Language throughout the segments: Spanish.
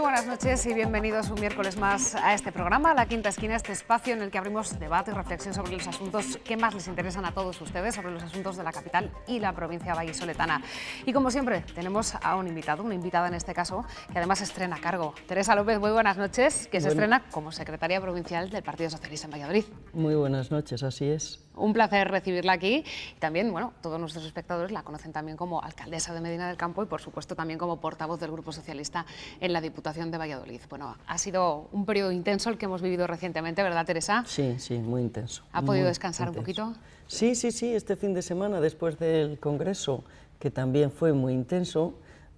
buenas noches y bienvenidos un miércoles más a este programa, La Quinta Esquina, este espacio en el que abrimos debate y reflexión sobre los asuntos que más les interesan a todos ustedes, sobre los asuntos de la capital y la provincia vallisoletana. Y como siempre, tenemos a un invitado, una invitada en este caso, que además estrena cargo. Teresa López, muy buenas noches, que se estrena como secretaria provincial del Partido Socialista en Valladolid. Muy buenas noches, así es. Un placer recibirla aquí y también, bueno, todos nuestros espectadores la conocen también como alcaldesa de Medina del Campo y por supuesto también como portavoz del Grupo Socialista en la Diputación de Valladolid. Bueno, ha sido un periodo intenso el que hemos vivido recientemente, ¿verdad, Teresa? Sí, muy intenso. ¿Ha podido descansar un poquito? Sí, este fin de semana después del Congreso, que también fue muy intenso,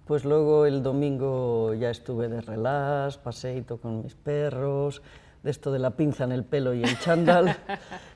pues luego el domingo ya estuve de relax, paseíto con mis perros, de esto de la pinza en el pelo y el chándal,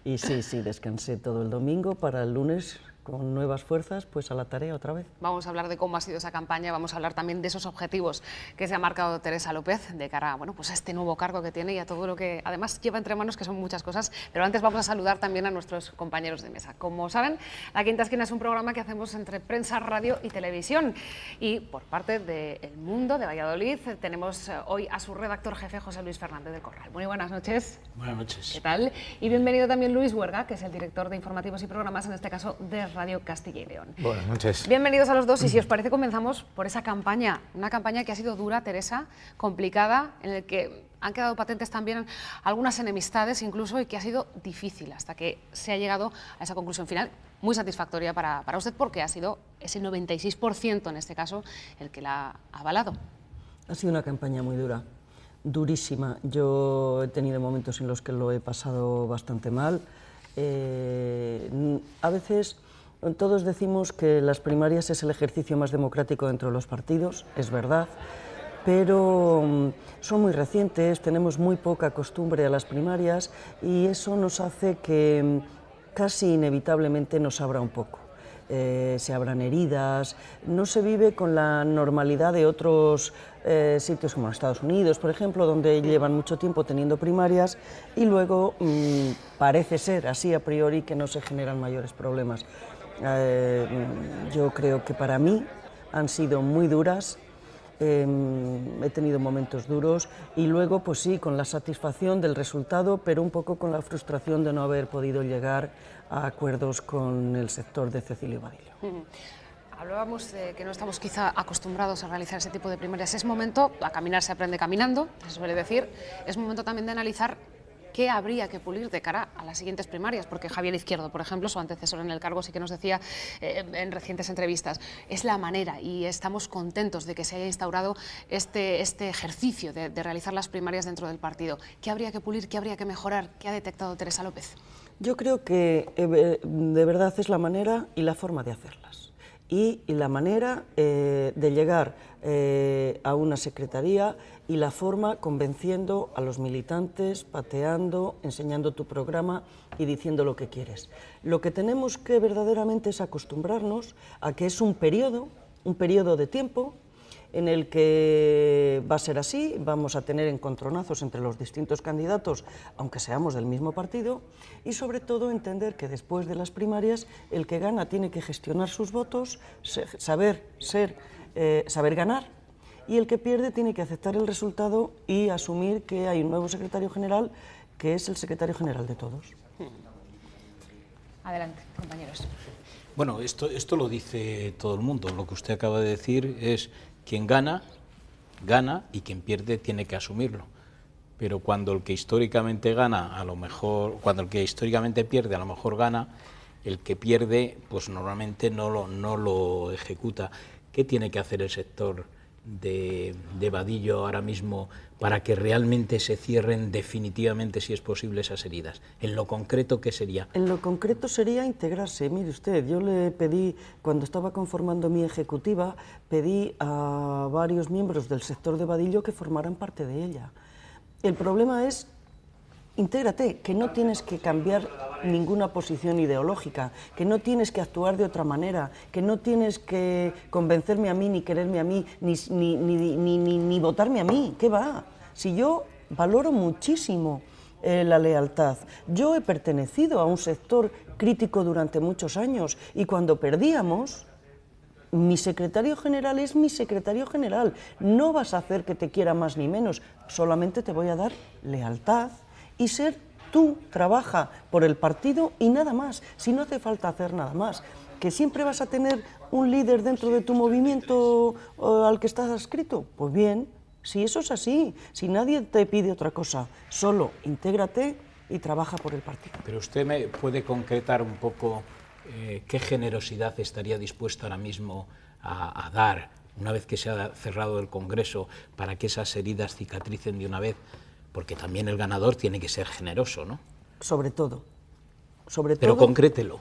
y sí, descansé todo el domingo para el lunes con nuevas fuerzas, pues a la tarea otra vez. Vamos a hablar de cómo ha sido esa campaña, vamos a hablar también de esos objetivos que se ha marcado Teresa López de cara, bueno, pues a este nuevo cargo que tiene y a todo lo que además lleva entre manos, que son muchas cosas, pero antes vamos a saludar también a nuestros compañeros de mesa. Como saben, La Quinta Esquina es un programa que hacemos entre prensa, radio y televisión, y por parte de El Mundo, de Valladolid, tenemos hoy a su redactor jefe, José Luis Fernández del Corral. Muy buenas noches. Buenas noches. ¿Qué tal? Y bienvenido también Luis Huerga, que es el director de informativos y programas, en este caso de Radio Castilla y León. Buenas noches. Bienvenidos a los dos y si os parece comenzamos por esa campaña, una campaña que ha sido dura, Teresa, complicada, en la que han quedado patentes también algunas enemistades incluso y que ha sido difícil hasta que se ha llegado a esa conclusión final muy satisfactoria para usted porque ha sido ese 96% en este caso el que la ha avalado. Ha sido una campaña muy dura, durísima. Yo he tenido momentos en los que lo he pasado bastante mal. A veces todos decimos que las primarias es el ejercicio más democrático dentro de los partidos, es verdad, pero son muy recientes, tenemos muy poca costumbre a las primarias y eso nos hace que casi inevitablemente nos abra un poco. Se abran heridas, no se vive con la normalidad de otros sitios como Estados Unidos, por ejemplo, donde llevan mucho tiempo teniendo primarias y luego parece ser así a priori que no se generan mayores problemas. Yo creo que para mí han sido muy duras, he tenido momentos duros y luego pues sí, con la satisfacción del resultado, pero un poco con la frustración de no haber podido llegar a acuerdos con el sector de Cecilio Badillo. Hablábamos de que no estamos quizá acostumbrados a realizar ese tipo de primarias. Es momento, a caminar se aprende caminando, se suele decir, es momento también de analizar qué habría que pulir de cara a las siguientes primarias, porque Javier Izquierdo, por ejemplo, su antecesor en el cargo, sí que nos decía en recientes entrevistas, es la manera y estamos contentos de que se haya instaurado este ejercicio de realizar las primarias dentro del partido. ¿Qué habría que pulir, qué habría que mejorar? ¿Qué ha detectado Teresa López? Yo creo que de verdad es la manera y la forma de hacerlas y la manera de llegar a una secretaría y la forma convenciendo a los militantes, pateando, enseñando tu programa y diciendo lo que quieres. Lo que tenemos que verdaderamente es acostumbrarnos a que es un periodo de tiempo en el que va a ser así, vamos a tener encontronazos entre los distintos candidatos, aunque seamos del mismo partido, y sobre todo entender que después de las primarias el que gana tiene que gestionar sus votos, saber ganar, y el que pierde tiene que aceptar el resultado y asumir que hay un nuevo secretario general que es el secretario general de todos. Adelante, compañeros. Bueno, esto lo dice todo el mundo. Lo que usted acaba de decir es quien gana, gana y quien pierde tiene que asumirlo. Pero cuando el que históricamente gana, cuando el que históricamente pierde, a lo mejor gana, el que pierde, pues normalmente no lo ejecuta. ¿Qué tiene que hacer el sector de Badillo ahora mismo para que realmente se cierren definitivamente, si es posible, esas heridas? En lo concreto, ¿qué sería? En lo concreto sería integrarse. Mire usted, yo le pedí, cuando estaba conformando mi ejecutiva, pedí a varios miembros del sector de Badillo que formaran parte de ella. El problema es, intégrate, que no tienes que cambiar ninguna posición ideológica, que no tienes que actuar de otra manera, que no tienes que convencerme a mí, ni quererme a mí, ni votarme a mí. ¿Qué va? Si yo valoro muchísimo la lealtad. Yo he pertenecido a un sector crítico durante muchos años y cuando perdíamos, mi secretario general es mi secretario general, no vas a hacer que te quiera más ni menos, solamente te voy a dar lealtad y ser tú, trabaja por el partido y nada más, si no hace falta hacer nada más. ¿Que siempre vas a tener un líder dentro de tu movimiento al que estás adscrito? Pues bien, si eso es así, si nadie te pide otra cosa, solo intégrate y trabaja por el partido. Pero usted me puede concretar un poco qué generosidad estaría dispuesta ahora mismo a dar una vez que se ha cerrado el Congreso para que esas heridas cicatricen de una vez, porque también el ganador tiene que ser generoso, ¿no? Sobre todo. Pero concrételo.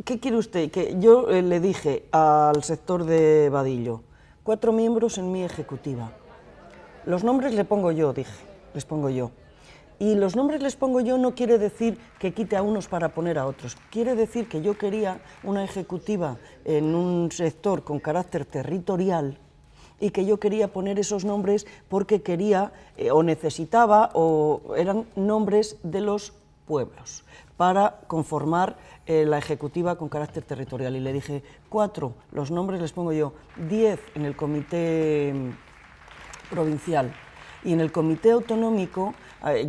¿Qué quiere usted? Que yo le dije al sector de Vadillo, 4 miembros en mi ejecutiva. Los nombres les pongo yo, dije, les pongo yo. Y los nombres les pongo yo no quiere decir que quite a unos para poner a otros. Quiere decir que yo quería una ejecutiva en un sector con carácter territorial y que yo quería poner esos nombres porque quería o necesitaba o eran nombres de los pueblos para conformar la ejecutiva con carácter territorial. Y le dije, 4, los nombres les pongo yo, 10 en el comité provincial y en el comité autonómico.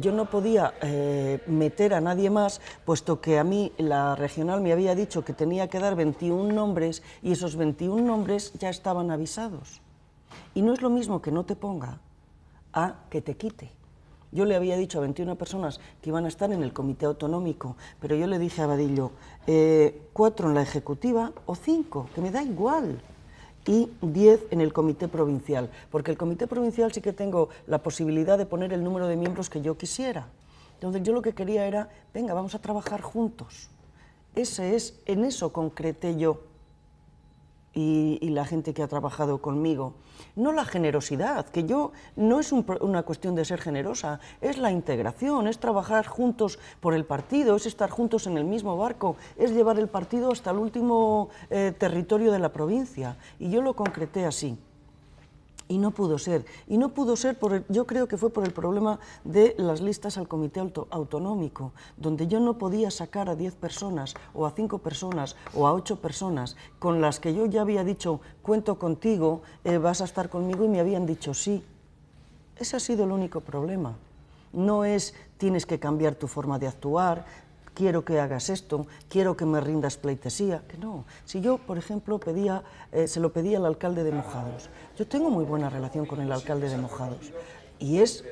Yo no podía meter a nadie más, puesto que a mí la regional me había dicho que tenía que dar 21 nombres y esos 21 nombres ya estaban avisados. Y no es lo mismo que no te ponga a que te quite. Yo le había dicho a 21 personas que iban a estar en el comité autonómico, pero yo le dije a Vadillo, 4 en la ejecutiva o 5, que me da igual. Y 10 en el comité provincial, porque el comité provincial sí que tengo la posibilidad de poner el número de miembros que yo quisiera. Entonces yo lo que quería era, venga, vamos a trabajar juntos. En eso concreté yo y la gente que ha trabajado conmigo. No la generosidad, que yo no es una cuestión de ser generosa, es la integración, es trabajar juntos por el partido, es estar juntos en el mismo barco, es llevar el partido hasta el último territorio de la provincia. Y yo lo concreté así. Y no pudo ser. Y no pudo ser, yo creo que fue por el problema de las listas al comité autonómico, donde yo no podía sacar a 10 personas, o a 5 personas, o a 8 personas, con las que yo ya había dicho, cuento contigo, vas a estar conmigo, y me habían dicho sí. Ese ha sido el único problema. No es, tienes que cambiar tu forma de actuar, quiero que hagas esto, quiero que me rindas pleitesía, que no. Si yo, por ejemplo, se lo pedía al alcalde de Mojados, yo tengo muy buena relación con el alcalde de Mojados, y es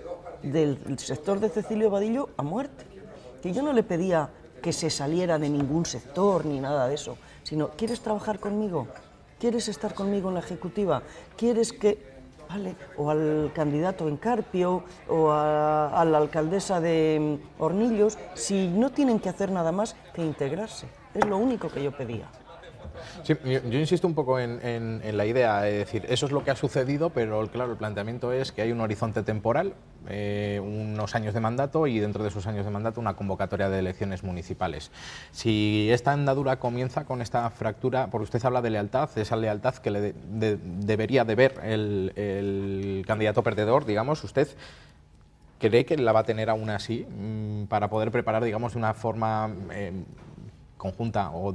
del sector de Cecilio Vadillo a muerte, que yo no le pedía que se saliera de ningún sector ni nada de eso, sino, ¿quieres trabajar conmigo? ¿Quieres estar conmigo en la ejecutiva? ¿Quieres que...? Vale, o al candidato en Carpio, o a la alcaldesa de Hornillos, si no tienen que hacer nada más que integrarse. Es lo único que yo pedía. Sí, yo insisto un poco en la idea, es decir, eso es lo que ha sucedido, pero claro, el planteamiento es que hay un horizonte temporal, unos años de mandato, y dentro de esos años de mandato una convocatoria de elecciones municipales. Si esta andadura comienza con esta fractura, porque usted habla de lealtad, de esa lealtad que debería de ver el candidato perdedor, digamos, usted ¿cree que la va a tener aún así para poder preparar, digamos, de una forma conjunta o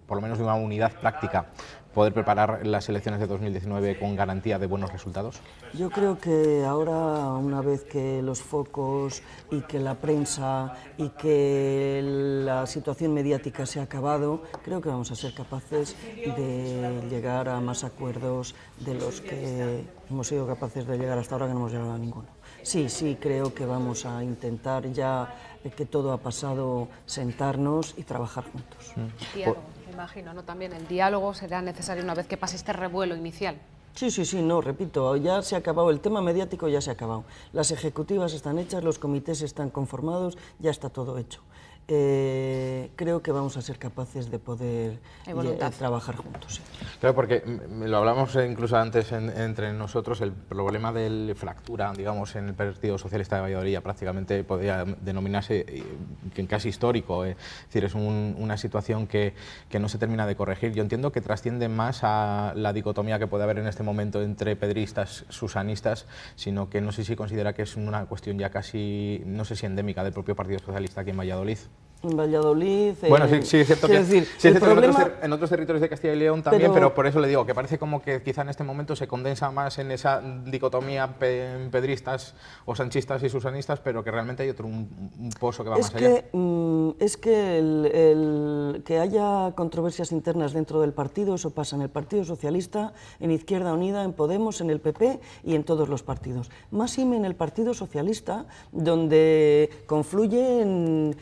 por lo menos de una unidad práctica, poder preparar las elecciones de 2019 con garantía de buenos resultados? Yo creo que ahora, una vez que los focos y que la prensa y que la situación mediática se ha acabado, creo que vamos a ser capaces de llegar a más acuerdos de los que hemos sido capaces de llegar hasta ahora, que no hemos llegado a ninguno. Sí, creo que vamos a intentar, ya que todo ha pasado, sentarnos y trabajar juntos. Diálogo, me imagino, ¿no? También el diálogo será necesario una vez que pase este revuelo inicial. Sí, no, repito, ya se ha acabado, el tema mediático ya se ha acabado. Las ejecutivas están hechas, los comités están conformados, ya está todo hecho. Creo que vamos a ser capaces de poder trabajar juntos. Sí. Claro, porque lo hablamos incluso antes entre nosotros, el problema de la fractura, digamos, en el Partido Socialista de Valladolid ya prácticamente podría denominarse casi histórico. Es decir, es una situación que no se termina de corregir. Yo entiendo que trasciende más a la dicotomía que puede haber en este momento entre pedristas, susanistas, sino que no sé si considera que es una cuestión ya casi, no sé si endémica del propio Partido Socialista aquí en Valladolid. En Valladolid. Bueno, sí, es cierto que, decir, sí, el problema, en otros territorios de Castilla y León también, pero por eso le digo que parece como que quizá en este momento se condensa más en esa dicotomía pedristas o sanchistas y susanistas, pero que realmente hay otro un pozo que va más allá. Es que el que haya controversias internas dentro del partido, eso pasa en el Partido Socialista, en Izquierda Unida, en Podemos, en el PP y en todos los partidos. Máxime en el Partido Socialista, donde confluyen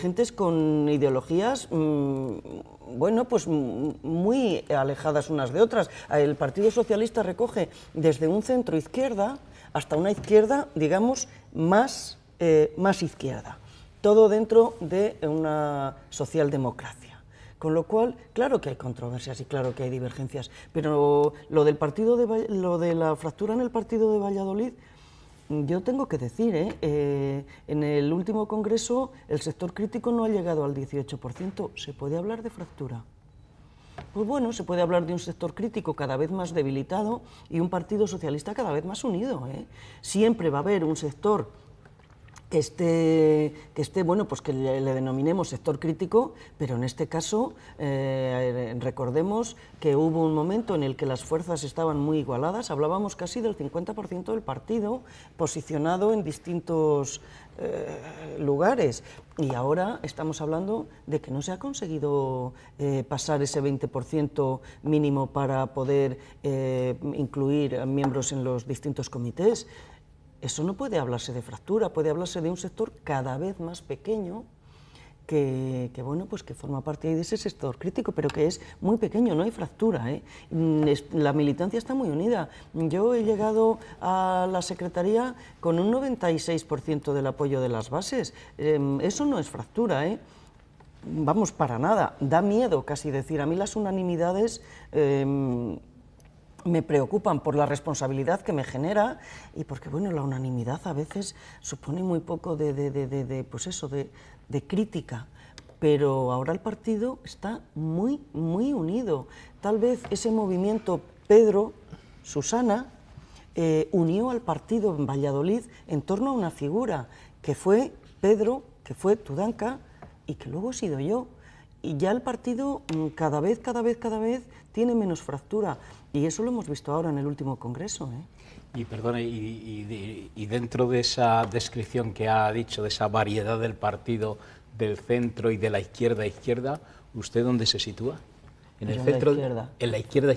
gentes con ideologías bueno, pues muy alejadas unas de otras. El Partido Socialista recoge desde un centro izquierda hasta una izquierda, digamos, más izquierda. Todo dentro de una socialdemocracia. Con lo cual, claro que hay controversias y claro que hay divergencias, pero lo de la fractura en el partido de Valladolid, yo tengo que decir, en el último congreso el sector crítico no ha llegado al 18%. ¿Se puede hablar de fractura? Pues bueno, se puede hablar de un sector crítico cada vez más debilitado y un partido socialista cada vez más unido. Siempre va a haber un sector que esté bueno, pues que le denominemos sector crítico, pero en este caso recordemos que hubo un momento en el que las fuerzas estaban muy igualadas, hablábamos casi del 50% del partido posicionado en distintos lugares, y ahora estamos hablando de que no se ha conseguido pasar ese 20% mínimo para poder incluir miembros en los distintos comités. Eso no puede hablarse de fractura, puede hablarse de un sector cada vez más pequeño que bueno, pues que forma parte de ese sector crítico, pero que es muy pequeño, no hay fractura. La militancia está muy unida. Yo he llegado a la Secretaría con un 96% del apoyo de las bases. Eso no es fractura, Vamos, para nada. Da miedo casi decir. A mí las unanimidades me preocupan por la responsabilidad que me genera y porque, bueno, la unanimidad a veces supone muy poco pues eso, de crítica, pero ahora el partido está muy unido. Tal vez ese movimiento Pedro-Susana unió al partido en Valladolid en torno a una figura que fue Pedro, que fue Tudanca y que luego he sido yo. Y ya el partido cada vez tiene menos fractura. Y eso lo hemos visto ahora en el último congreso. Y perdone, y dentro de esa descripción que ha dicho, de esa variedad del partido, del centro y de la izquierda, ¿usted dónde se sitúa? ¿En el centro? En la izquierda. ¿En la izquierda?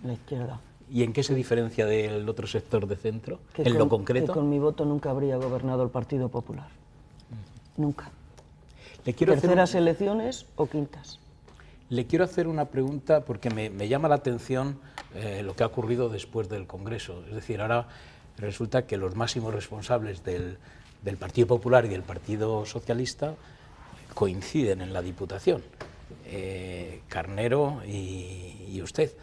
En la izquierda. ¿Y en qué se diferencia del otro sector de centro? ¿En lo concreto? Que con mi voto nunca habría gobernado el Partido Popular. Nunca. ¿Terceras elecciones o quintas? Le quiero hacer una pregunta porque me llama la atención lo que ha ocurrido después del Congreso. Es decir, ahora resulta que los máximos responsables del Partido Popular y del Partido Socialista coinciden en la Diputación, Carnero y usted.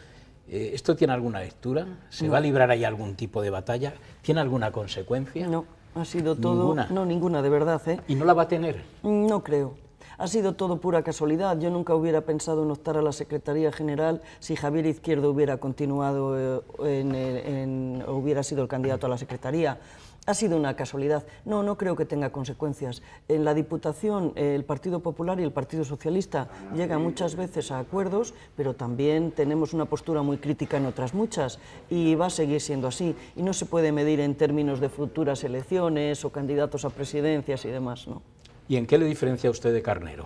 ¿Esto tiene alguna lectura? ¿Se va a librar ahí algún tipo de batalla? ¿Tiene alguna consecuencia? No, ha sido todo... ¿Ninguna? No, ninguna, de verdad. ¿Y no la va a tener? No creo. Ha sido todo pura casualidad. Yo nunca hubiera pensado en optar a la Secretaría General si Javier Izquierdo hubiera continuado o hubiera sido el candidato a la Secretaría. Ha sido una casualidad. No creo que tenga consecuencias. En la Diputación, el Partido Popular y el Partido Socialista llegan muchas veces a acuerdos, pero también tenemos una postura muy crítica en otras muchas, y va a seguir siendo así. Y no se puede medir en términos de futuras elecciones o candidatos a presidencias y demás, ¿no? ¿Y en qué le diferencia usted de Carnero?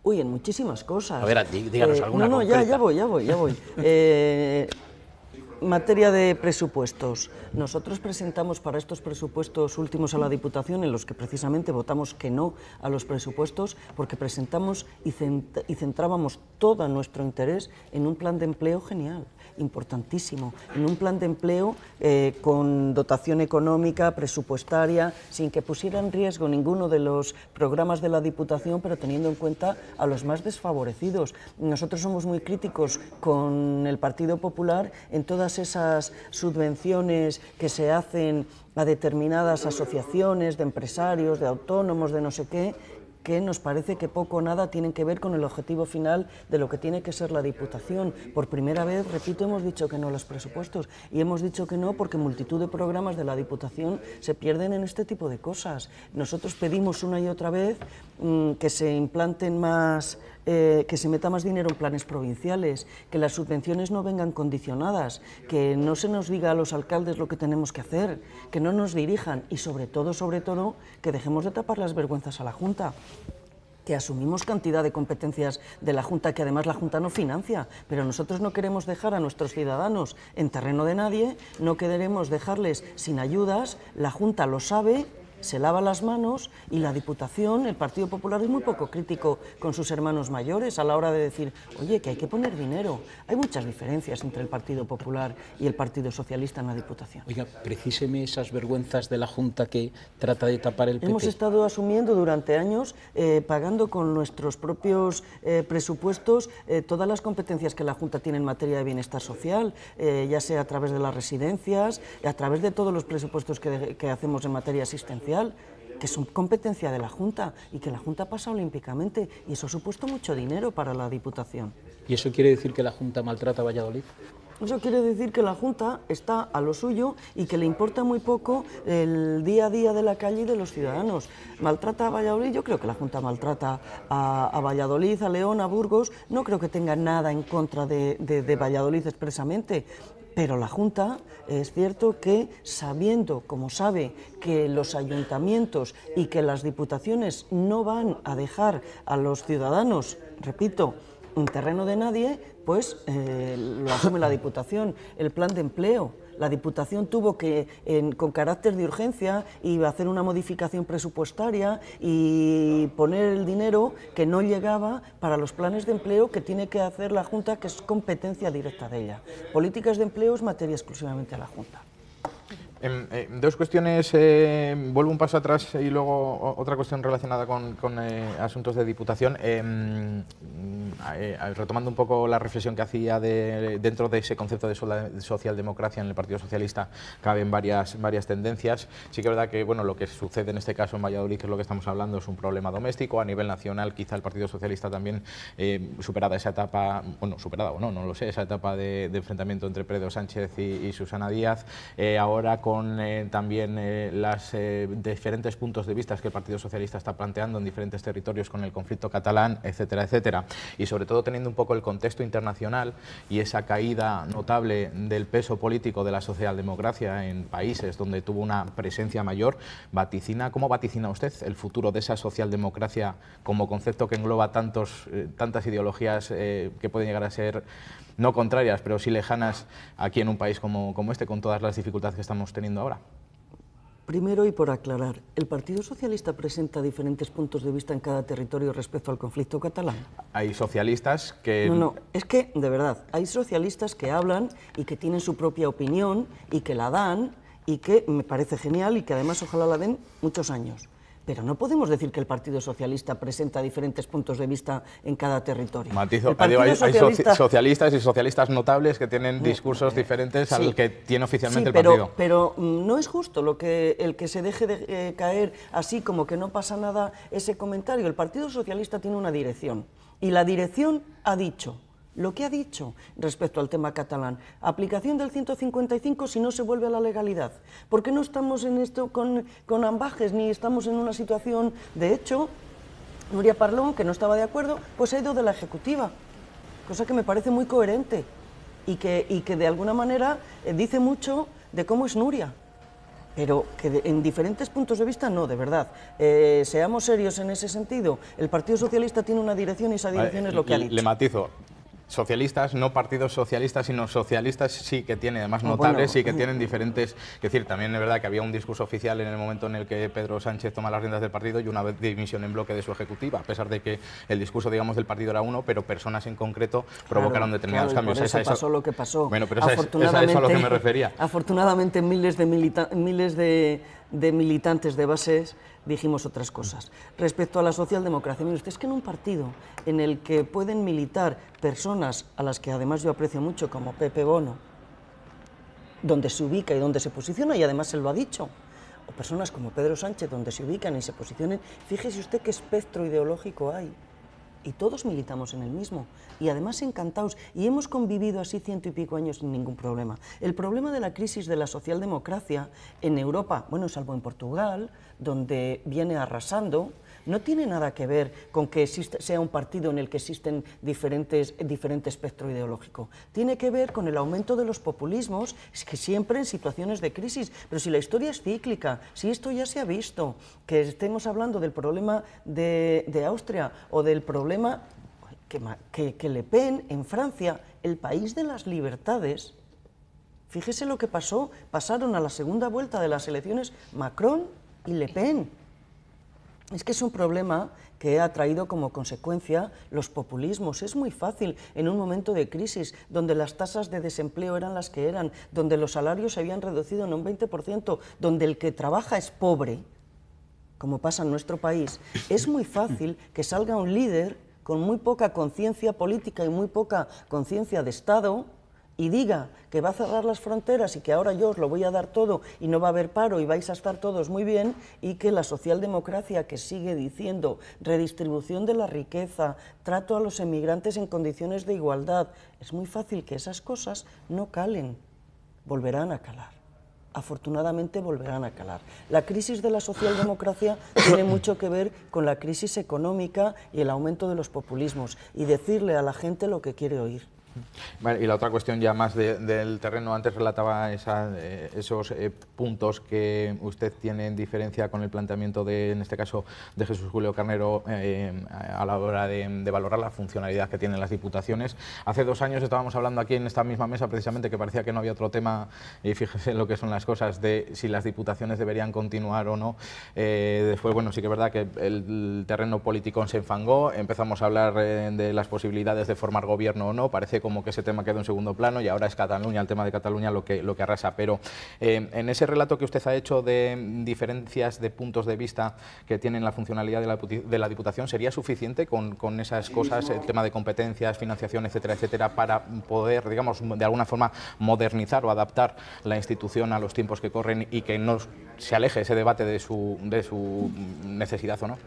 Uy, en muchísimas cosas. A ver, díganos alguna concreta. Ya voy. Materia de presupuestos. Nosotros presentamos para estos presupuestos últimos a la Diputación, en los que precisamente votamos que no a los presupuestos, porque presentamos y centrábamos todo nuestro interés en un plan de empleo genial, importantísimo, en un plan de empleo con dotación económica, presupuestaria, sin que pusiera en riesgo ninguno de los programas de la Diputación, pero teniendo en cuenta a los más desfavorecidos. Nosotros somos muy críticos con el Partido Popular en todas esas subvenciones que se hacen a determinadas asociaciones de empresarios, de autónomos, de no sé qué, que nos parece que poco o nada tienen que ver con el objetivo final de lo que tiene que ser la Diputación. Por primera vez, repito, hemos dicho que no a los presupuestos, y hemos dicho que no porque multitud de programas de la Diputación se pierden en este tipo de cosas. Nosotros pedimos una y otra vez que se implanten más, que se meta más dinero en planes provinciales, que las subvenciones no vengan condicionadas, que no se nos diga a los alcaldes lo que tenemos que hacer, que no nos dirijan y sobre todo, que dejemos de tapar las vergüenzas a la Junta, que asumimos cantidad de competencias de la Junta, que además la Junta no financia, pero nosotros no queremos dejar a nuestros ciudadanos en terreno de nadie, no queremos dejarles sin ayudas, la Junta lo sabe, se lava las manos y la Diputación, el Partido Popular es muy poco crítico con sus hermanos mayores a la hora de decir, oye, que hay que poner dinero. Hay muchas diferencias entre el Partido Popular y el Partido Socialista en la Diputación. Oiga, precíseme esas vergüenzas de la Junta que trata de tapar el PP. Hemos estado asumiendo durante años, pagando con nuestros propios presupuestos todas las competencias que la Junta tiene en materia de bienestar social, ya sea a través de las residencias, a través de todos los presupuestos que hacemos en materia asistencial, que son competencia de la Junta y que la Junta pasa olímpicamente, y eso ha supuesto mucho dinero para la Diputación. ¿Y eso quiere decir que la Junta maltrata a Valladolid? Eso quiere decir que la Junta está a lo suyo y que le importa muy poco el día a día de la calle y de los ciudadanos. ¿Maltrata a Valladolid? Yo creo que la Junta maltrata a Valladolid, a León, a Burgos. No creo que tenga nada en contra de Valladolid expresamente. Pero la Junta es cierto que, sabiendo, como sabe, que los ayuntamientos y que las diputaciones no van a dejar a los ciudadanos, repito, en terreno de nadie, pues lo asume la Diputación. El plan de empleo, la Diputación tuvo que, con carácter de urgencia, y hacer una modificación presupuestaria y poner el dinero que no llegaba para los planes de empleo que tiene que hacer la Junta, que es competencia directa de ella. Políticas de empleo es materia exclusivamente de la Junta. Dos cuestiones, vuelvo un paso atrás y luego otra cuestión relacionada con asuntos de Diputación. Retomando un poco la reflexión que hacía dentro de ese concepto de socialdemocracia en el Partido Socialista, caben varias tendencias. Sí que es verdad que bueno, lo que sucede en este caso en Valladolid, que es lo que estamos hablando, es un problema doméstico. A nivel nacional, quizá el Partido Socialista también, superada esa etapa, bueno, superada o no, no lo sé, esa etapa de enfrentamiento entre Pedro Sánchez y Susana Díaz, ahora con también los diferentes puntos de vista que el Partido Socialista está planteando en diferentes territorios con el conflicto catalán, etcétera, etcétera, y sobre todo teniendo un poco el contexto internacional y esa caída notable del peso político de la socialdemocracia en países donde tuvo una presencia mayor, ¿cómo vaticina usted el futuro de esa socialdemocracia como concepto que engloba tantas ideologías que pueden llegar a ser no contrarias, pero sí lejanas aquí en un país como este, con todas las dificultades que estamos teniendo ahora? Primero, y por aclarar, ¿el Partido Socialista presenta diferentes puntos de vista en cada territorio respecto al conflicto catalán? Hay socialistas que... No, es que, de verdad, hay socialistas que hablan y que tienen su propia opinión y que la dan y que me parece genial y que además ojalá la den muchos años. Pero no podemos decir que el Partido Socialista presenta diferentes puntos de vista en cada territorio. Matizo, hay socialistas y socialistas notables que tienen discursos diferentes al que tiene oficialmente el partido. Pero no es justo el que se deje de caer así como que no pasa nada ese comentario. El Partido Socialista tiene una dirección y la dirección ha dicho lo que ha dicho respecto al tema catalán. Aplicación del 155 si no se vuelve a la legalidad. ¿Por qué no estamos en esto con ambajes ni estamos en una situación? De hecho, Nuria Parlon, que no estaba de acuerdo, pues ha ido de la Ejecutiva, cosa que me parece muy coherente y que de alguna manera dice mucho de cómo es Nuria. Pero que en diferentes puntos de vista no, de verdad. Seamos serios en ese sentido. El Partido Socialista tiene una dirección y esa dirección es lo que ha dicho. Le matizo. Socialistas, no partidos socialistas, sino socialistas sí que tienen, además notables, sí que tienen diferentes... Es decir, también es verdad que había un discurso oficial en el momento en el que Pedro Sánchez toma las riendas del partido y una vez dimisión en bloque de su ejecutiva, a pesar de que el discurso, digamos, del partido era uno, pero personas en concreto provocaron determinados cambios. Por eso pasó lo que pasó. Bueno, pero es a eso a lo que me refería. Afortunadamente, miles de militantes de bases dijimos otras cosas. Respecto a la socialdemocracia, mire usted, es que en un partido en el que pueden militar personas a las que además yo aprecio mucho, como Pepe Bono, donde se ubica y donde se posiciona, y además él lo ha dicho, o personas como Pedro Sánchez, donde se ubican y se posicionen, fíjese usted qué espectro ideológico hay. Y todos militamos en el mismo, y además encantados, y hemos convivido así 100 y pico años sin ningún problema. El problema de la crisis de la socialdemocracia en Europa, bueno, salvo en Portugal, donde viene arrasando, no tiene nada que ver con que sea un partido en el que existen diferente espectro ideológico. Tiene que ver con el aumento de los populismos, es que siempre en situaciones de crisis, pero si la historia es cíclica, si esto ya se ha visto, que estemos hablando del problema de Austria o del problema que Le Pen en Francia, el país de las libertades, fíjese lo que pasó, pasaron a la segunda vuelta de las elecciones Macron y Le Pen. Es que es un problema que ha traído como consecuencia los populismos. Es muy fácil en un momento de crisis, donde las tasas de desempleo eran las que eran, donde los salarios se habían reducido en un 20%, donde el que trabaja es pobre, como pasa en nuestro país, es muy fácil que salga un líder con muy poca conciencia política y muy poca conciencia de Estado y diga que va a cerrar las fronteras y que ahora yo os lo voy a dar todo y no va a haber paro y vais a estar todos muy bien, y que la socialdemocracia, que sigue diciendo redistribución de la riqueza, trato a los emigrantes en condiciones de igualdad, es muy fácil que esas cosas no calen, volverán a calar. Afortunadamente volverán a calar. La crisis de la socialdemocracia tiene mucho que ver con la crisis económica y el aumento de los populismos, y decirle a la gente lo que quiere oír. Vale, y la otra cuestión ya más del terreno, antes relataba esos puntos que usted tiene en diferencia con el planteamiento en este caso, de Jesús Julio Carnero a la hora de valorar la funcionalidad que tienen las diputaciones. Hace 2 años estábamos hablando aquí en esta misma mesa precisamente que parecía que no había otro tema, y fíjese lo que son las cosas, de si las diputaciones deberían continuar o no. Después, bueno, sí que es verdad que el terreno político se enfangó, empezamos a hablar de las posibilidades de formar gobierno o no, parece como que ese tema quedó en segundo plano y ahora es Cataluña, el tema de Cataluña lo que arrasa. Pero en ese relato que usted ha hecho de diferencias de puntos de vista que tienen la funcionalidad de la Diputación, ¿sería suficiente con esas cosas, el tema de competencias, financiación, etcétera, etcétera, para poder, digamos, de alguna forma modernizar o adaptar la institución a los tiempos que corren y que no se aleje ese debate de su necesidad o no?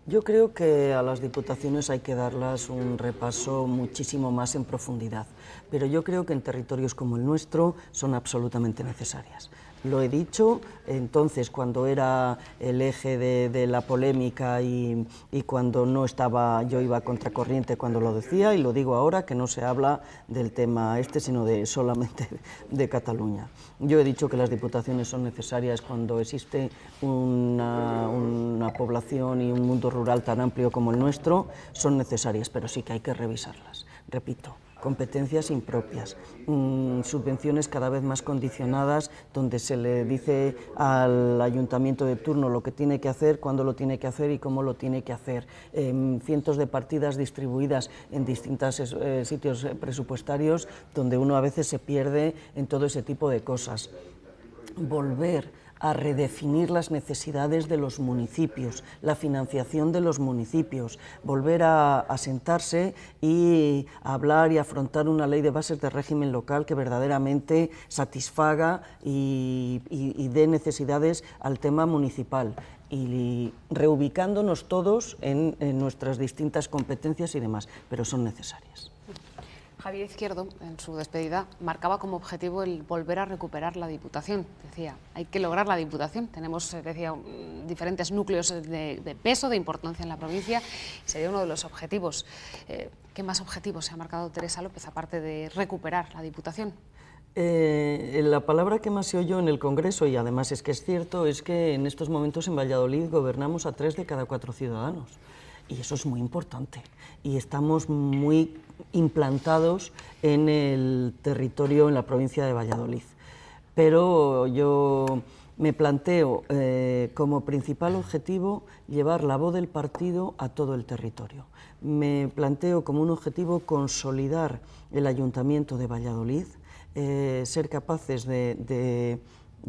Yo creo que a las diputaciones hay que darlas un repaso muchísimo más en profundidad, pero yo creo que en territorios como el nuestro son absolutamente necesarias. Lo he dicho entonces cuando era el eje de la polémica y cuando no estaba, yo iba a contracorriente cuando lo decía, y lo digo ahora, que no se habla del tema sino solamente de Cataluña. Yo he dicho que las diputaciones son necesarias cuando existe una población y un mundo rural tan amplio como el nuestro, son necesarias, pero sí que hay que revisarlas. Repito, competencias impropias, subvenciones cada vez más condicionadas, donde se le dice al ayuntamiento de turno lo que tiene que hacer, cuándo lo tiene que hacer y cómo lo tiene que hacer, cientos de partidas distribuidas en distintos sitios presupuestarios, donde uno a veces se pierde en todo ese tipo de cosas. Volver a redefinir las necesidades de los municipios, la financiación de los municipios, volver a sentarse y a hablar y afrontar una ley de bases de régimen local que verdaderamente satisfaga y dé necesidades al tema municipal, y reubicándonos todos en nuestras distintas competencias y demás, pero son necesarias. Javier Izquierdo, en su despedida, marcaba como objetivo el volver a recuperar la Diputación. Decía, hay que lograr la Diputación. Tenemos, decía, diferentes núcleos de peso, de importancia en la provincia, y sería uno de los objetivos. ¿Qué más objetivos se ha marcado Teresa López, aparte de recuperar la Diputación? La palabra que más se oyó en el Congreso, y además es que es cierto, es que en estos momentos en Valladolid gobernamos a 3 de cada 4 ciudadanos. Y eso es muy importante. Y estamos muy implantados en el territorio, en la provincia de Valladolid. Pero yo me planteo como principal objetivo llevar la voz del partido a todo el territorio. Me planteo como un objetivo consolidar el Ayuntamiento de Valladolid, ser capaces de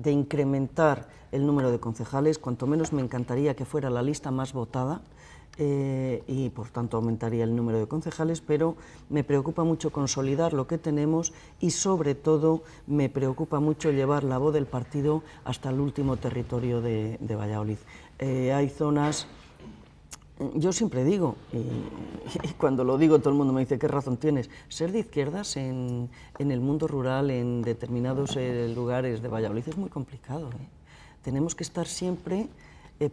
incrementar el número de concejales, cuanto menos me encantaría que fuera la lista más votada, y por tanto aumentaría el número de concejales, pero me preocupa mucho consolidar lo que tenemos y sobre todo me preocupa mucho llevar la voz del partido hasta el último territorio de Valladolid. Hay zonas, yo siempre digo, y cuando lo digo todo el mundo me dice qué razón tienes, ser de izquierdas en el mundo rural, en determinados lugares de Valladolid es muy complicado. Tenemos que estar siempre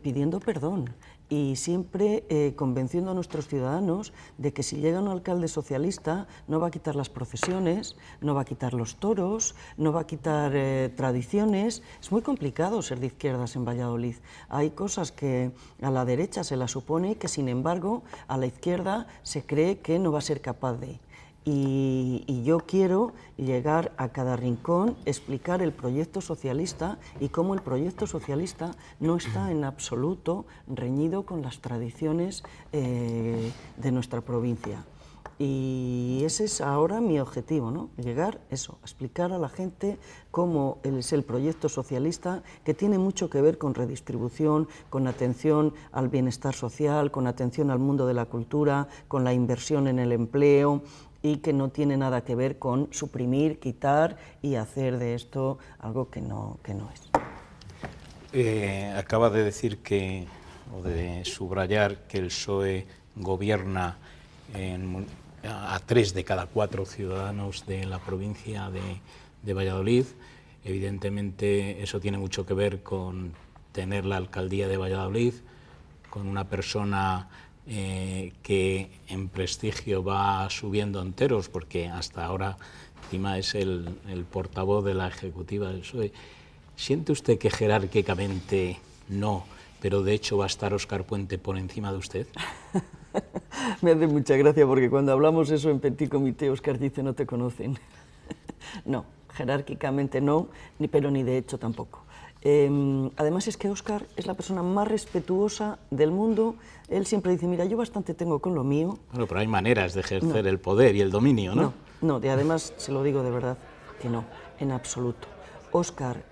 pidiendo perdón y siempre convenciendo a nuestros ciudadanos de que si llega un alcalde socialista no va a quitar las procesiones, no va a quitar los toros, no va a quitar tradiciones. Es muy complicado ser de izquierdas en Valladolid. Hay cosas que a la derecha se las supone que sin embargo a la izquierda se cree que no va a ser capaz de. Y yo quiero llegar a cada rincón, explicar el proyecto socialista y cómo el proyecto socialista no está en absoluto reñido con las tradiciones de nuestra provincia. Y ese es ahora mi objetivo, ¿no? Llegar a explicar a la gente cómo es el proyecto socialista, que tiene mucho que ver con redistribución, con atención al bienestar social, con atención al mundo de la cultura, con la inversión en el empleo, y que no tiene nada que ver con suprimir, quitar y hacer de esto algo que no es. Acaba de decir o de subrayar que el PSOE gobierna a 3 de cada 4 ciudadanos de la provincia de Valladolid. Evidentemente eso tiene mucho que ver con tener la alcaldía de Valladolid, con una persona que en prestigio va subiendo enteros, porque hasta ahora encima es el portavoz de la ejecutiva del PSOE. ¿Siente usted que jerárquicamente no, pero de hecho va a estar Óscar Puente por encima de usted? Me hace mucha gracia porque cuando hablamos eso en Petit Comité, Óscar dice no te conocen. No, jerárquicamente no, pero ni de hecho tampoco. Además es que Óscar es la persona más respetuosa del mundo. Él siempre dice, mira, yo bastante tengo con lo mío. Bueno, pero hay maneras de ejercer el poder y el dominio, ¿no? No, y además se lo digo de verdad que no, en absoluto. Óscar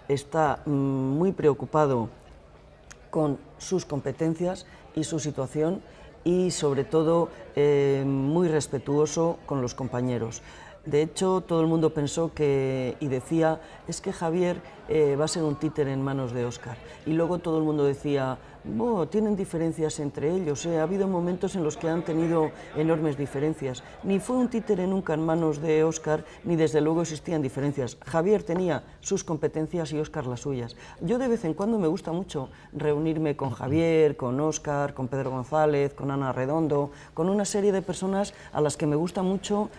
está muy preocupado con sus competencias y su situación y sobre todo muy respetuoso con los compañeros. De hecho, todo el mundo pensó y decía, es que Javier va a ser un títere en manos de Óscar. Y luego todo el mundo decía, tienen diferencias entre ellos, ha habido momentos en los que han tenido enormes diferencias. Ni fue un títere nunca en manos de Óscar, ni desde luego existían diferencias. Javier tenía sus competencias y Óscar las suyas. Yo de vez en cuando me gusta mucho reunirme con Javier, con Óscar, con Pedro González, con Ana Redondo, con una serie de personas a las que me gusta mucho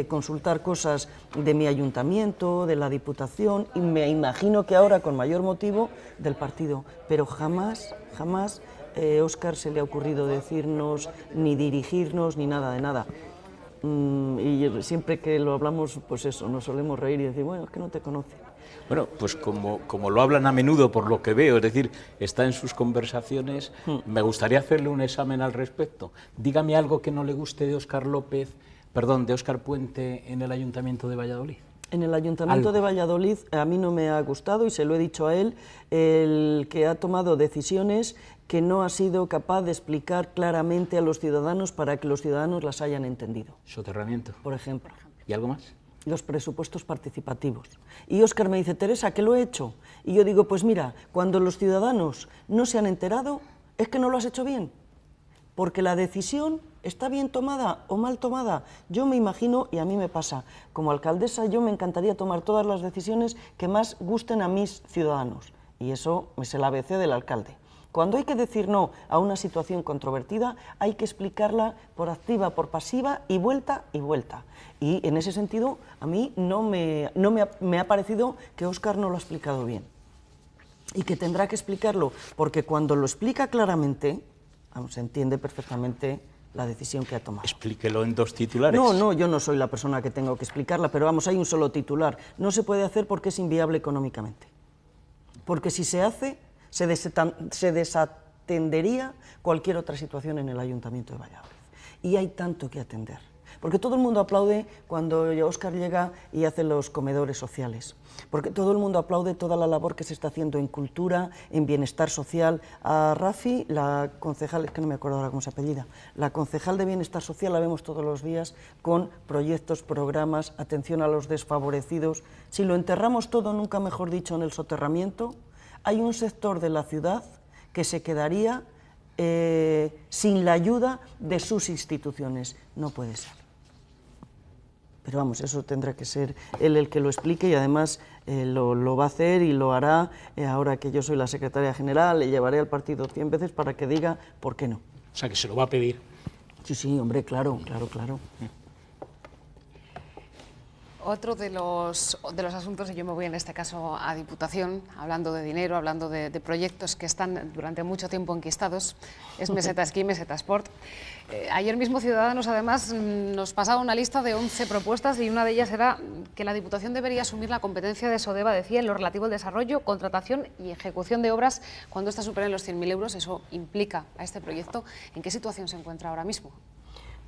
consultar cosas de mi ayuntamiento, de la Diputación, y me imagino que ahora con mayor motivo del partido, pero jamás Óscar se le ha ocurrido decirnos, ni dirigirnos, ni nada de nada. Y siempre que lo hablamos, pues eso, nos solemos reír y decir, bueno, es que no te conoce. Bueno, pues como lo hablan a menudo por lo que veo, es decir, está en sus conversaciones, me gustaría hacerle un examen al respecto. Dígame algo que no le guste de Óscar Puente en el Ayuntamiento de Valladolid. En el Ayuntamiento de Valladolid a mí no me ha gustado, y se lo he dicho a él, el que ha tomado decisiones que no ha sido capaz de explicar claramente a los ciudadanos para que los ciudadanos las hayan entendido. ¿Soterramiento? Por ejemplo. ¿Y algo más? Los presupuestos participativos. Y Óscar me dice, Teresa, ¿qué lo he hecho? Y yo digo, pues mira, cuando los ciudadanos no se han enterado, es que no lo has hecho bien. Porque la decisión está bien tomada o mal tomada. Yo me imagino, y a mí me pasa, como alcaldesa yo me encantaría tomar todas las decisiones que más gusten a mis ciudadanos. Y eso es el ABC del alcalde. Cuando hay que decir no a una situación controvertida, hay que explicarla por activa, por pasiva y vuelta y vuelta. Y en ese sentido, a mí me ha parecido que Óscar no lo ha explicado bien. Y que tendrá que explicarlo, porque cuando lo explica claramente, se entiende perfectamente la decisión que ha tomado. Explíquelo en 2 titulares. No, yo no soy la persona que tengo que explicarla, pero vamos, hay un solo titular. No se puede hacer porque es inviable económicamente. Porque si se hace, se desatendería cualquier otra situación en el Ayuntamiento de Valladolid. Y hay tanto que atender. Porque todo el mundo aplaude cuando Óscar llega y hace los comedores sociales. Porque todo el mundo aplaude toda la labor que se está haciendo en cultura, en bienestar social. A Rafi, la concejal, es que no me acuerdo ahora cómo se apellida, la concejal de bienestar social la vemos todos los días con proyectos, programas, atención a los desfavorecidos. Si lo enterramos todo, nunca mejor dicho, en el soterramiento, hay un sector de la ciudad que se quedaría sin la ayuda de sus instituciones. No puede ser. Pero vamos, eso tendrá que ser él el que lo explique y además lo va a hacer y lo hará. Ahora que yo soy la secretaria general, le llevaré al partido 100 veces para que diga por qué no. O sea, que se lo va a pedir. Sí, sí, hombre, claro, claro, claro. Otro de los asuntos, y yo me voy en este caso a Diputación, hablando de dinero, hablando de proyectos que están durante mucho tiempo enquistados, es Meseta Esquí, Meseta Sport. Ayer mismo Ciudadanos, además, nos pasaba una lista de 11 propuestas y una de ellas era que la Diputación debería asumir la competencia de Sodeva, decía, en lo relativo al desarrollo, contratación y ejecución de obras cuando éstas superen los 100.000 euros. Eso implica a este proyecto. ¿En qué situación se encuentra ahora mismo?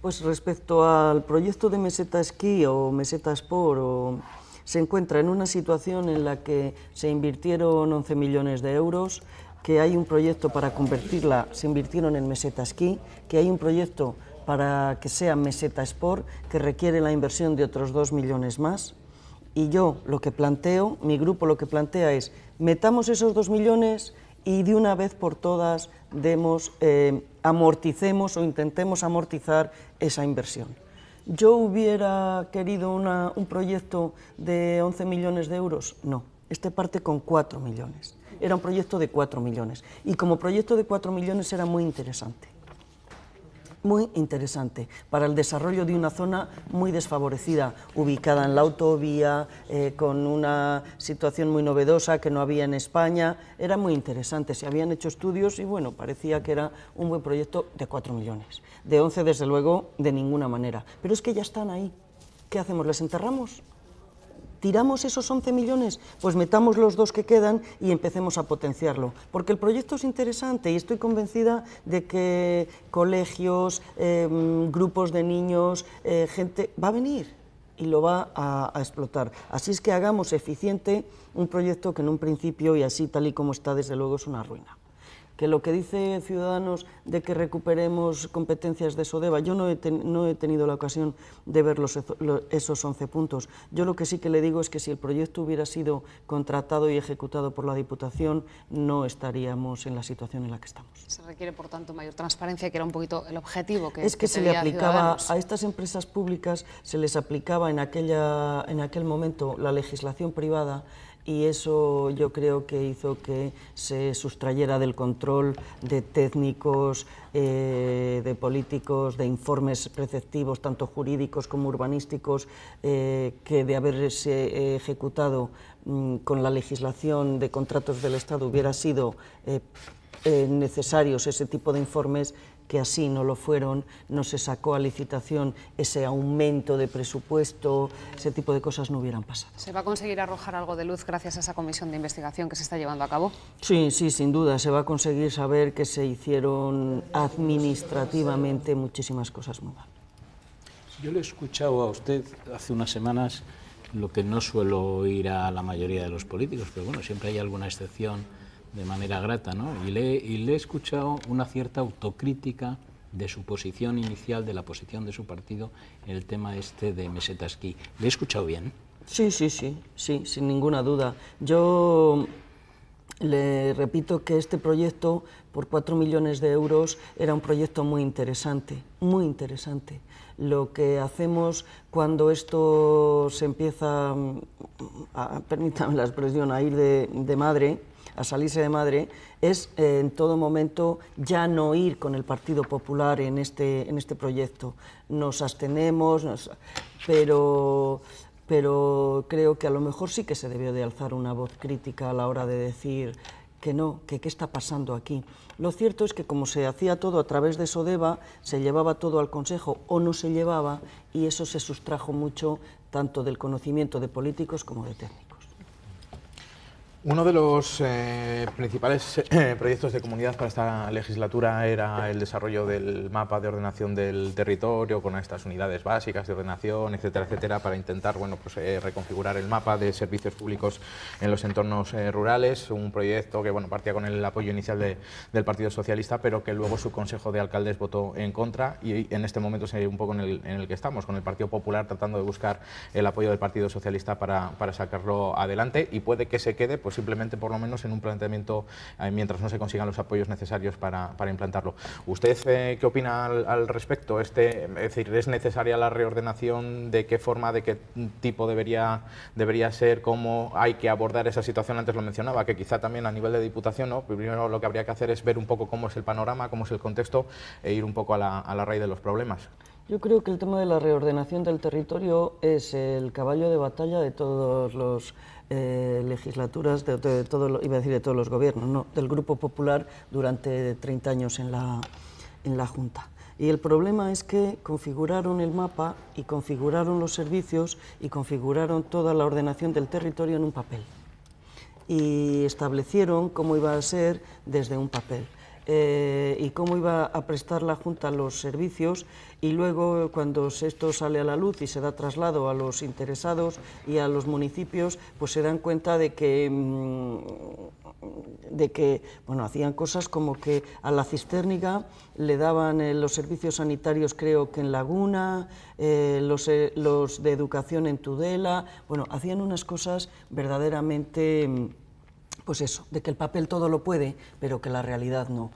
Pues respecto al proyecto de Meseta Esquí o Meseta Sport, se encuentra en una situación en la que se invirtieron 11 millones de euros, que hay un proyecto para convertirla, se invirtieron en Meseta Esquí, que hay un proyecto para que sea Meseta Sport, que requiere la inversión de otros 2 millones más. Y yo lo que planteo, mi grupo lo que plantea es, metamos esos 2 millones y de una vez por todas amorticemos o intentemos amortizar esa inversión. ¿Yo hubiera querido un proyecto de 11 millones de euros? No, este parte con 4 millones. Era un proyecto de 4 millones y como proyecto de 4 millones era muy interesante para el desarrollo de una zona muy desfavorecida, ubicada en la autovía, con una situación muy novedosa que no había en España. Era muy interesante, se habían hecho estudios y bueno, parecía que era un buen proyecto de 4 millones. De 11, desde luego, de ninguna manera. Pero es que ya están ahí. ¿Qué hacemos? ¿Les enterramos? ¿Tiramos esos 11 millones? Pues metamos los 2 que quedan y empecemos a potenciarlo. Porque el proyecto es interesante y estoy convencida de que colegios, grupos de niños, gente va a venir y lo va a explotar. Así es que hagamos eficiente un proyecto que en un principio y así tal y como está, desde luego es una ruina. Que lo que dice Ciudadanos de que recuperemos competencias de Sodeva, yo no he tenido la ocasión de ver esos 11 puntos. Yo lo que sí que le digo es que si el proyecto hubiera sido contratado y ejecutado por la Diputación, no estaríamos en la situación en la que estamos. Se requiere, por tanto, mayor transparencia, que era un poquito el objetivo que es que se le aplicaba Ciudadanos. a estas empresas públicas, se les aplicaba en aquel momento la legislación privada. Y eso yo creo que hizo que se sustrayera del control de técnicos, de políticos, de informes preceptivos, tanto jurídicos como urbanísticos, que de haberse ejecutado con la legislación de contratos del Estado hubiera sido necesarios ese tipo de informes, que así no lo fueron, no se sacó a licitación ese aumento de presupuesto, ese tipo de cosas no hubieran pasado. ¿Se va a conseguir arrojar algo de luz gracias a esa comisión de investigación que se está llevando a cabo? Sí, sí, sin duda, se va a conseguir saber que se hicieron administrativamente muchísimas cosas muy mal. Yo le he escuchado a usted hace unas semanas lo que no suelo oír a la mayoría de los políticos, pero bueno, siempre hay alguna excepción de manera grata, ¿no? Y le he escuchado una cierta autocrítica de su posición inicial, de la posición de su partido en el tema este de Meseta Esquí. ¿Le he escuchado bien? Sí, sin ninguna duda. Yo le repito que este proyecto, por 4 millones de euros, era un proyecto muy interesante, muy interesante. Lo que hacemos cuando esto se empieza, permítame la expresión, a ir de madre, a salirse de madre, es en todo momento ya no ir con el Partido Popular en este proyecto. Nos abstenemos, pero creo que a lo mejor sí que se debió de alzar una voz crítica a la hora de decir que no, que qué está pasando aquí. Lo cierto es que como se hacía todo a través de Sodeva, se llevaba todo al Consejo o no se llevaba, y eso se sustrajo mucho tanto del conocimiento de políticos como de técnicos. Uno de los principales proyectos de comunidad para esta legislatura era el desarrollo del mapa de ordenación del territorio con estas unidades básicas de ordenación, etcétera, etcétera, para intentar reconfigurar el mapa de servicios públicos en los entornos rurales. Un proyecto que partía con el apoyo inicial del Partido Socialista, pero que luego su Consejo de Alcaldes votó en contra, y en este momento es un poco en el que estamos, con el Partido Popular tratando de buscar el apoyo del Partido Socialista para sacarlo adelante, y puede que se quede simplemente por lo menos en un planteamiento mientras no se consigan los apoyos necesarios para implantarlo. ¿Usted qué opina al respecto? Es decir, ¿es necesaria la reordenación? ¿De qué forma, de qué tipo debería ser? ¿Cómo hay que abordar esa situación? Antes lo mencionaba, que quizá también a nivel de Diputación, ¿no? Primero lo que habría que hacer es ver un poco cómo es el panorama, cómo es el contexto, e ir un poco a la raíz de los problemas. Yo creo que el tema de la reordenación del territorio es el caballo de batalla de todos los legislaturas, iba a decir de todos los gobiernos, no, del Grupo Popular durante 30 años en la Junta. Y el problema es que configuraron el mapa y configuraron los servicios y configuraron toda la ordenación del territorio en un papel. Y establecieron cómo iba a ser desde un papel. Y cómo iba a prestar la Junta los servicios, y luego cuando esto sale a la luz y se da traslado a los interesados y a los municipios, pues se dan cuenta de que hacían cosas como que a la Cistérniga le daban los servicios sanitarios, creo que en Laguna, los de educación en Tudela, hacían unas cosas verdaderamente... Pues eso, de que el papel todo lo puede, pero que la realidad no.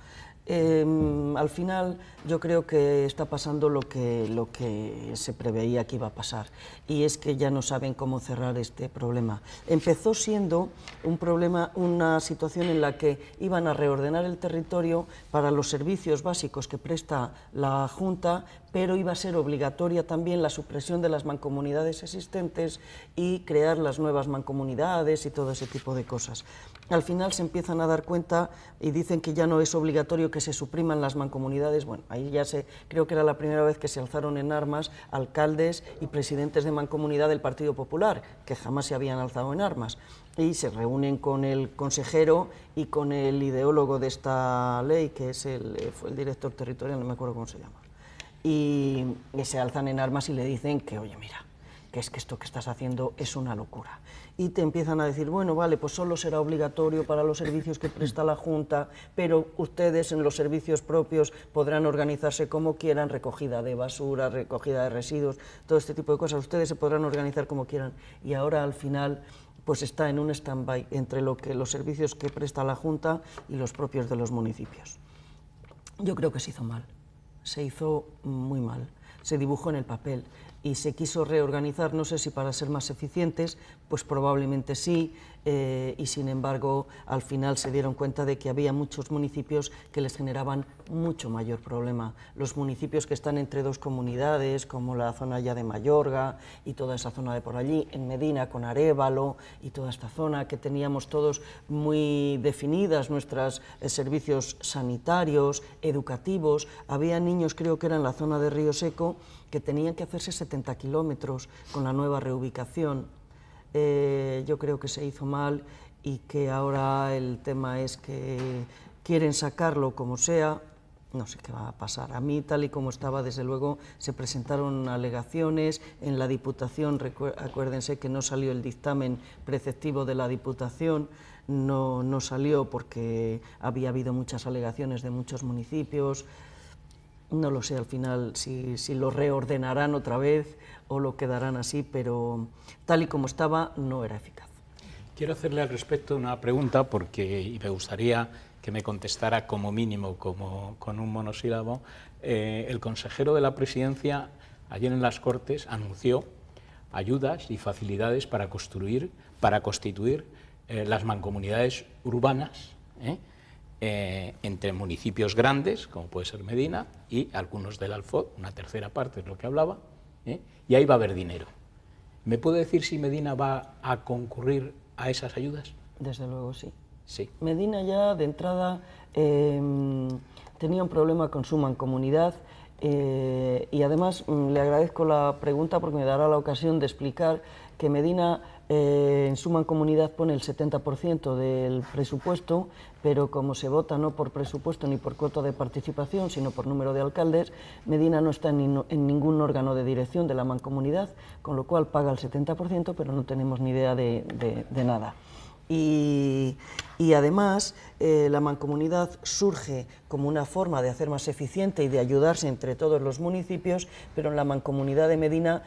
Al final yo creo que está pasando lo que se preveía que iba a pasar, y es que ya no saben cómo cerrar este problema. Empezó siendo un problema, una situación en la que iban a reordenar el territorio para los servicios básicos que presta la Junta, pero iba a ser obligatoria también la supresión de las mancomunidades existentes y crear las nuevas mancomunidades y todo ese tipo de cosas. Al final se empiezan a dar cuenta y dicen que ya no es obligatorio que se supriman las mancomunidades. Bueno, ahí ya creo que era la primera vez que se alzaron en armas alcaldes y presidentes de mancomunidad del Partido Popular, que jamás se habían alzado en armas. Y se reúnen con el consejero y con el ideólogo de esta ley, que es fue el director territorial, no me acuerdo cómo se llama. Y se alzan en armas y le dicen que, oye, mira, que es que esto que estás haciendo es una locura. Y te empiezan a decir, bueno, vale, pues solo será obligatorio para los servicios que presta la Junta, pero ustedes en los servicios propios podrán organizarse como quieran, recogida de basura, recogida de residuos, todo este tipo de cosas, ustedes se podrán organizar como quieran. Y ahora al final pues está en un stand-by entre los servicios que presta la Junta y los propios de los municipios. Yo creo que se hizo mal, se hizo muy mal, se dibujó en el papel y se quiso reorganizar, no sé si para ser más eficientes, pues probablemente sí, y sin embargo al final se dieron cuenta de que había muchos municipios que les generaban mucho mayor problema. Los municipios que están entre dos comunidades, como la zona ya de Mayorga y toda esa zona de por allí, en Medina con Arévalo y toda esta zona, que teníamos todos muy definidas nuestros servicios sanitarios, educativos. Había niños, creo que era en la zona de Río Seco, que tenían que hacerse 70 kilómetros con la nueva reubicación. Yo creo que se hizo mal y que ahora el tema es que quieren sacarlo como sea. No sé qué va a pasar. A mí, tal y como estaba, desde luego, se presentaron alegaciones en la Diputación. Acuérdense que no salió el dictamen preceptivo de la Diputación, no salió porque había habido muchas alegaciones de muchos municipios. No lo sé al final si lo reordenarán otra vez o lo quedarán así, pero tal y como estaba no era eficaz. Quiero hacerle al respecto una pregunta y me gustaría que me contestara como mínimo con un monosílabo. El consejero de la Presidencia ayer en las Cortes anunció ayudas y facilidades para constituir las mancomunidades urbanas, entre municipios grandes, como puede ser Medina, y algunos del Alfoz, una tercera parte es lo que hablaba, y ahí va a haber dinero. ¿Me puede decir si Medina va a concurrir a esas ayudas? Desde luego sí. Sí. Medina ya de entrada tenía un problema con su mancomunidad. Y además le agradezco la pregunta porque me dará la ocasión de explicar que Medina en su mancomunidad pone el 70% del presupuesto, pero como se vota no por presupuesto ni por cuota de participación, sino por número de alcaldes, Medina no está en ningún órgano de dirección de la mancomunidad, con lo cual paga el 70%, pero no tenemos ni idea de nada. Y además la mancomunidad surge como una forma de hacer más eficiente y de ayudarse entre todos los municipios, pero en la mancomunidad de Medina,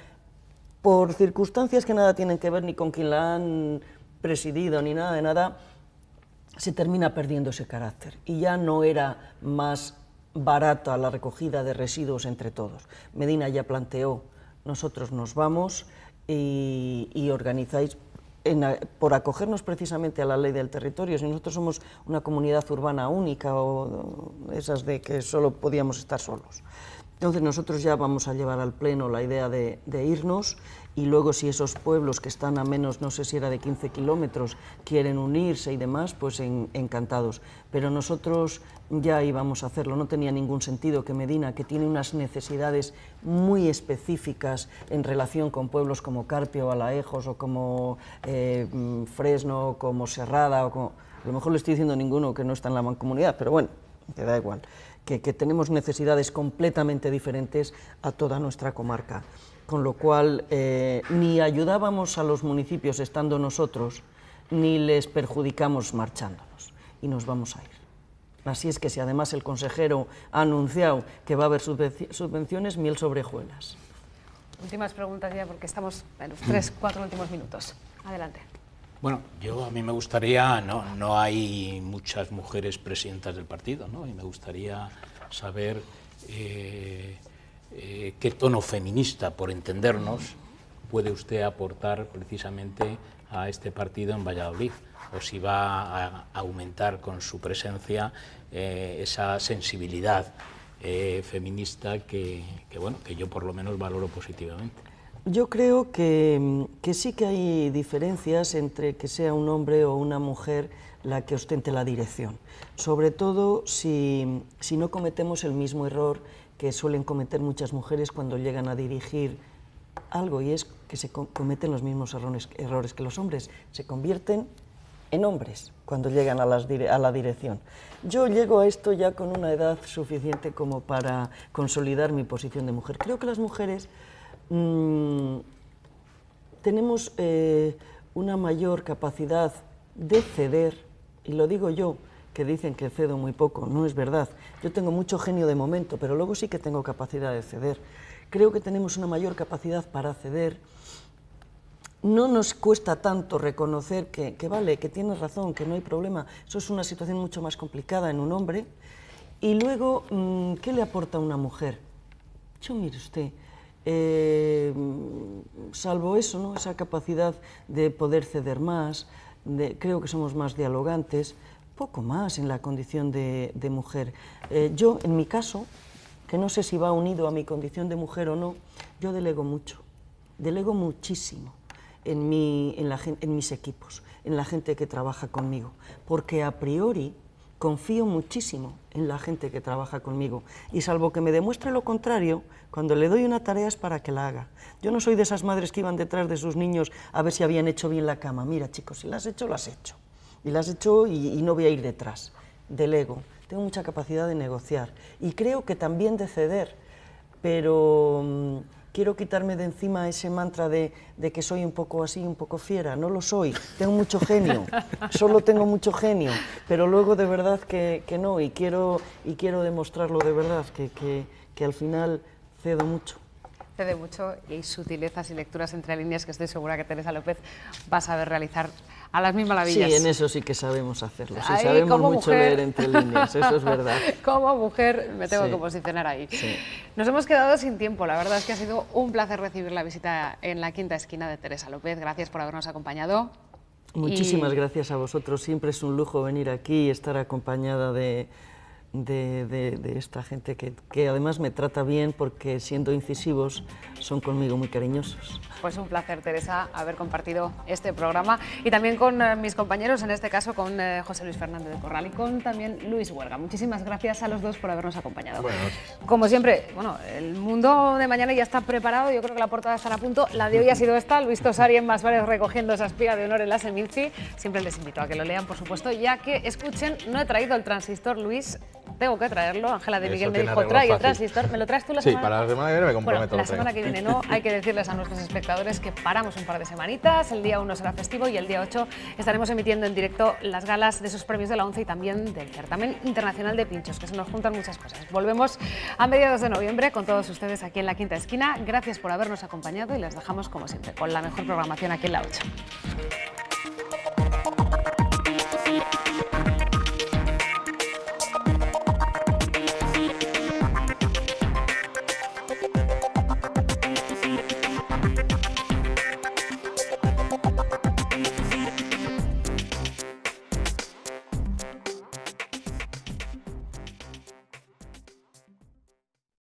por circunstancias que nada tienen que ver ni con quien la han presidido ni nada de nada, se termina perdiendo ese carácter y ya no era más barata la recogida de residuos entre todos. Medina ya planteó, nosotros nos vamos y organizáis, por acogernos precisamente a la ley del territorio. Si nosotros somos una comunidad urbana única o esas de que solo podíamos estar solos. Entonces nosotros ya vamos a llevar al pleno la idea de irnos, y luego si esos pueblos que están a menos, no sé si era de 15 kilómetros, quieren unirse y demás, pues encantados. Pero nosotros ya íbamos a hacerlo, no tenía ningún sentido que Medina, que tiene unas necesidades muy específicas en relación con pueblos como Carpio, Alaejos, o como Fresno, como Serrada, o como, a lo mejor le estoy diciendo a ninguno que no está en la mancomunidad, pero bueno, te da igual, que tenemos necesidades completamente diferentes a toda nuestra comarca, con lo cual ni ayudábamos a los municipios estando nosotros, ni les perjudicamos marchándonos, y nos vamos a ir. Así es que si además el consejero ha anunciado que va a haber subvenciones, miel sobre hojuelas. Últimas preguntas ya, porque estamos en los 3-4 últimos minutos. Adelante. Bueno, a mí me gustaría, no hay muchas mujeres presidentas del partido, ¿no? Y me gustaría saber qué tono feminista, por entendernos, puede usted aportar precisamente a este partido en Valladolid, o si va a aumentar con su presencia esa sensibilidad feminista que yo por lo menos valoro positivamente. Yo creo que sí que hay diferencias entre que sea un hombre o una mujer la que ostente la dirección, sobre todo si no cometemos el mismo error que suelen cometer muchas mujeres cuando llegan a dirigir algo, y es que se cometen los mismos errores que los hombres, se convierten en hombres cuando llegan a la dirección. Yo llego a esto ya con una edad suficiente como para consolidar mi posición de mujer. Creo que las mujeres tenemos una mayor capacidad de ceder, y lo digo yo, que dicen que cedo muy poco, no es verdad. Yo tengo mucho genio de momento, pero luego sí que tengo capacidad de ceder. Creo que tenemos una mayor capacidad para ceder. No nos cuesta tanto reconocer que vale, que tienes razón, que no hay problema. Eso es una situación mucho más complicada en un hombre. Y luego, ¿qué le aporta a una mujer? Yo, mire usted, salvo eso, ¿no? Esa capacidad de poder ceder más, creo que somos más dialogantes, poco más en la condición de mujer. Yo, en mi caso, que no sé si va unido a mi condición de mujer o no, yo delego mucho, delego muchísimo en mis equipos, en la gente que trabaja conmigo, porque a priori confío muchísimo en la gente que trabaja conmigo, y salvo que me demuestre lo contrario, cuando le doy una tarea es para que la haga. Yo no soy de esas madres que iban detrás de sus niños a ver si habían hecho bien la cama. Mira, chicos, si la has hecho, la has hecho. Y la has hecho y no voy a ir detrás. Delego. Tengo mucha capacidad de negociar y creo que también de ceder, pero quiero quitarme de encima ese mantra de que soy un poco así, un poco fiera. No lo soy, tengo mucho genio, solo tengo mucho genio, pero luego de verdad que no, y quiero demostrarlo de verdad, que al final cedo mucho. Cede mucho, y hay sutilezas y lecturas entre líneas que estoy segura que Teresa López va a saber realizar a las mil maravillas. Sí, en eso sí que sabemos hacerlo, sí, sabemos mucho leer entre líneas, eso es verdad. Como mujer me tengo que posicionar ahí. Sí. Nos hemos quedado sin tiempo, la verdad es que ha sido un placer recibir la visita en la quinta esquina de Teresa López, gracias por habernos acompañado. Muchísimas gracias a vosotros, siempre es un lujo venir aquí y estar acompañada de de esta gente que además me trata bien porque siendo incisivos son conmigo muy cariñosos. Pues un placer, Teresa, haber compartido este programa y también con mis compañeros, en este caso con José Luis Fernández de Corral y con también Luis Huelga. Muchísimas gracias a los dos por habernos acompañado. Buenas noches. Como siempre, bueno, el mundo de mañana ya está preparado, yo creo que la portada estará a punto. La de hoy ha sido esta, Luis Tosari en Más Varios recogiendo esa espiga de honor en la Seminci. Siempre les invito a que lo lean, por supuesto, ya que escuchen, no he traído el transistor, Luis, tengo que traerlo. Ángela de Miguel me dijo, trae el transistor, ¿me lo traes tú la semana? Sí, para la semana que viene me comprometo. Bueno, la semana que viene no, hay que decirles a nuestros espectadores que paramos un par de semanitas, el día 1 será festivo y el día 8 estaremos emitiendo en directo las galas de esos premios de la ONCE y también del Certamen Internacional de Pinchos, que se nos juntan muchas cosas. Volvemos a mediados de noviembre con todos ustedes aquí en La Quinta Esquina. Gracias por habernos acompañado y les dejamos, como siempre, con la mejor programación aquí en La 8.